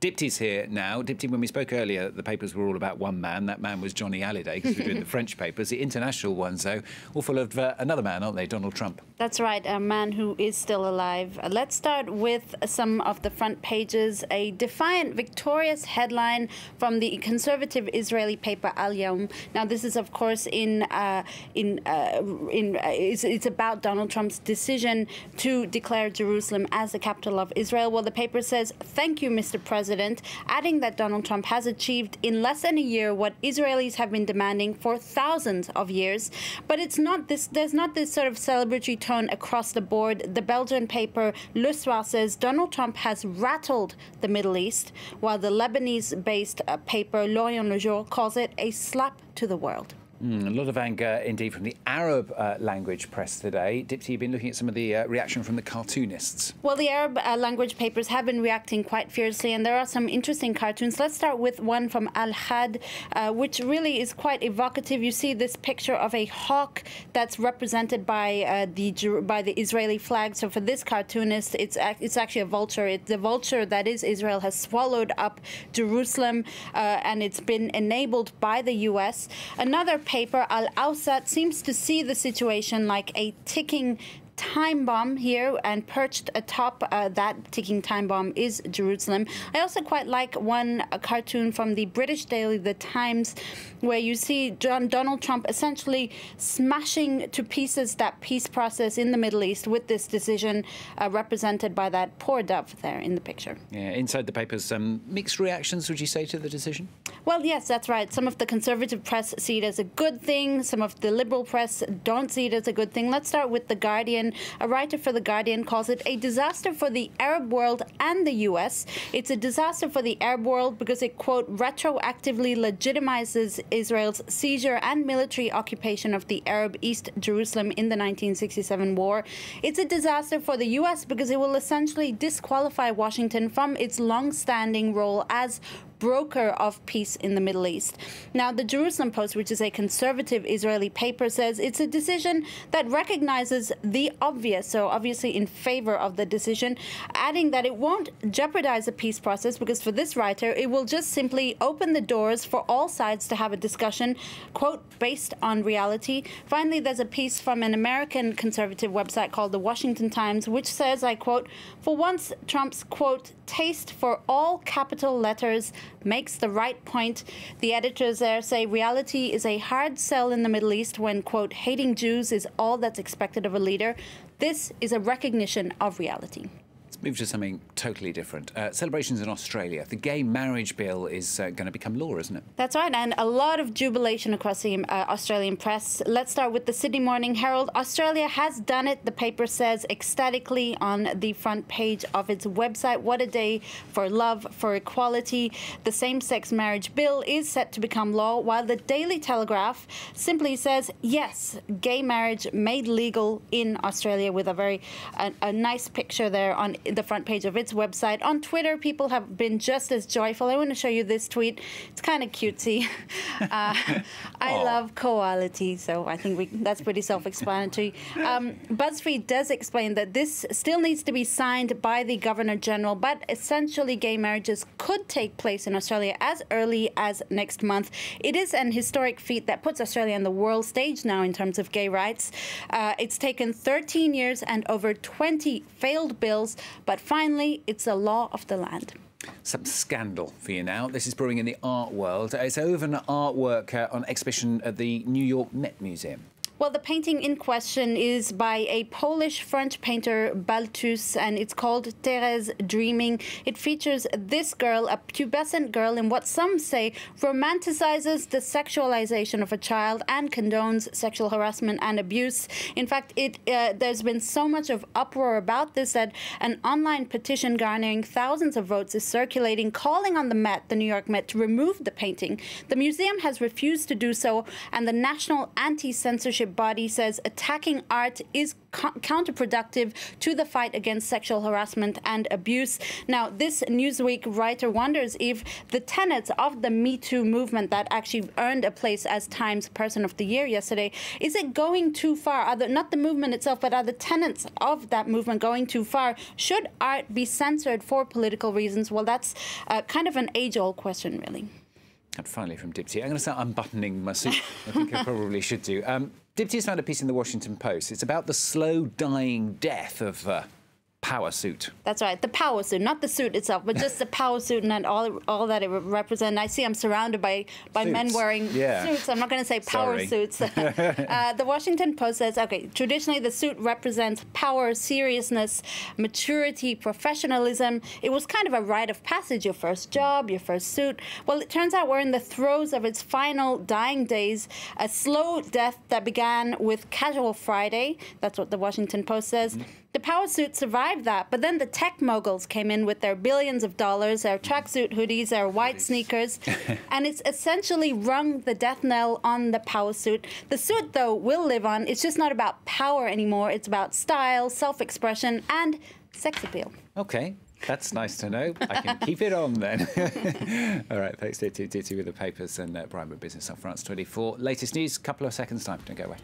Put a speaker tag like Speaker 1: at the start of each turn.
Speaker 1: Dipty's here now. Dipty, when we spoke earlier, the papers were all about one man. That man was Johnny Hallyday, because we're doing the French papers. The international ones, though, all full of another man, aren't they? Donald Trump.
Speaker 2: That's right, a man who is still alive. Let's start with some of the front pages. A defiant, victorious headline from the conservative Israeli paper Al Yom. Now, this is, of course, it's about Donald Trump's decision to declare Jerusalem as the capital of Israel. Well, the paper says, "Thank you, Mr. President," adding that Donald Trump has achieved in less than a year what Israelis have been demanding for thousands of years. But it's not this. There's not this sort of celebratory tone across the board. The Belgian paper Le Soir says Donald Trump has rattled the Middle East, while the Lebanese-based paper L'Orient Le Jour calls it a slap to the world.
Speaker 1: A lot of anger, indeed, from the Arab language press today. Dipty, you've been looking at some of the reaction from the cartoonists.
Speaker 2: Well, the Arab language papers have been reacting quite fiercely, and there are some interesting cartoons. Let's start with one from Al-Had, which really is quite evocative. You see this picture of a hawk that's represented by the Israeli flag. So for this cartoonist, it's actually a vulture. The vulture that is Israel has swallowed up Jerusalem, and it's been enabled by the U.S. Another paper, Al-Awsat, seems to see the situation like a ticking time bomb here, and perched atop that ticking time bomb is Jerusalem. I also quite like one cartoon from the British daily The Times, where you see Donald Trump essentially smashing to pieces that peace process in the Middle East with this decision, represented by that poor dove there in the picture.
Speaker 1: Yeah, inside the papers, mixed reactions, would you say, to the decision?
Speaker 2: Well, yes, that's right. Some of the conservative press see it as a good thing. Some of the liberal press don't see it as a good thing. Let's start with The Guardian. A writer for The Guardian calls it a disaster for the Arab world and the U.S. It's a disaster for the Arab world because it, quote, retroactively legitimizes Israel's seizure and military occupation of the Arab East Jerusalem in the 1967 war. It's a disaster for the U.S. because it will essentially disqualify Washington from its long-standing role as broker of peace in the Middle East. Now, the Jerusalem Post, which is a conservative Israeli paper, says it's a decision that recognizes the obvious, so obviously in favor of the decision, adding that it won't jeopardize the peace process because for this writer, it will just simply open the doors for all sides to have a discussion, quote, based on reality. Finally, there's a piece from an American conservative website called The Washington Times, which says, I quote, "For once, Trump's, quote, taste for all capital letters makes the right point." The editors there say reality is a hard sell in the Middle East when, quote, hating Jews is all that's expected of a leader. This is a recognition of reality.
Speaker 1: Let's move to something totally different. Celebrations in Australia. The gay marriage bill is going to become law, isn't it?
Speaker 2: That's right, and a lot of jubilation across the Australian press. Let's start with the Sydney Morning Herald. Australia has done it, the paper says ecstatically on the front page of its website. What a day for love, for equality. The same-sex marriage bill is set to become law, while the Daily Telegraph simply says, yes, gay marriage made legal in Australia, with a nice picture there on the front page of its website. On Twitter, people have been just as joyful. I want to show you this tweet. It's kind of cutesy. I love equality, so I think that's pretty self-explanatory. BuzzFeed does explain that this still needs to be signed by the Governor-General, but essentially gay marriages could take place in Australia as early as next month. It is an historic feat that puts Australia on the world stage now in terms of gay rights. It's taken 13 years and over 20 failed bills, but finally, it's a law of the land.
Speaker 1: Some scandal for you now. This is brewing in the art world. It's over an artwork on exhibition at the New York Met Museum.
Speaker 2: Well, the painting in question is by a Polish-French painter, Balthus, and it's called Thérèse Dreaming. It features this girl, a pubescent girl, in what some say romanticizes the sexualization of a child and condones sexual harassment and abuse. In fact, there's been so much of uproar about this that an online petition garnering thousands of votes is circulating, calling on the New York Met, to remove the painting. The museum has refused to do so, and the National Anti-Censorship censorship body says attacking art is counterproductive to the fight against sexual harassment and abuse. Now, this Newsweek writer wonders if the tenets of the Me Too movement that actually earned a place as Times Person of the Year yesterday, is it going too far? Not the movement itself, but are the tenets of that movement going too far? Should art be censored for political reasons? Well, that's kind of an age-old question, really.
Speaker 1: And finally from Dipti, I'm going to start unbuttoning my suit. I think I probably should do. Dipti has found a piece in the Washington Post. It's about the slow dying death of power suit.
Speaker 2: That's right, the power suit, not the suit itself, but just the power suit and all that it represents. I see I'm surrounded by men wearing suits. I'm not going to say power suits. The Washington Post says, okay, traditionally the suit represents power, seriousness, maturity, professionalism. It was kind of a rite of passage, your first job, your first suit. Well, it turns out we're in the throes of its final dying days, a slow death that began with Casual Friday. That's what the Washington Post says. The power suit survived that, but then the tech moguls came in with their billions of dollars, their tracksuit hoodies, their white sneakers, and it's essentially rung the death knell on the power suit. The suit, though, will live on. It's just not about power anymore. It's about style, self-expression, and sex appeal.
Speaker 1: OK, that's nice to know. I can keep it on then. All right, thanks to Dipti with the papers and Brian with Business on France 24. Latest news, couple of seconds time. Don't go away.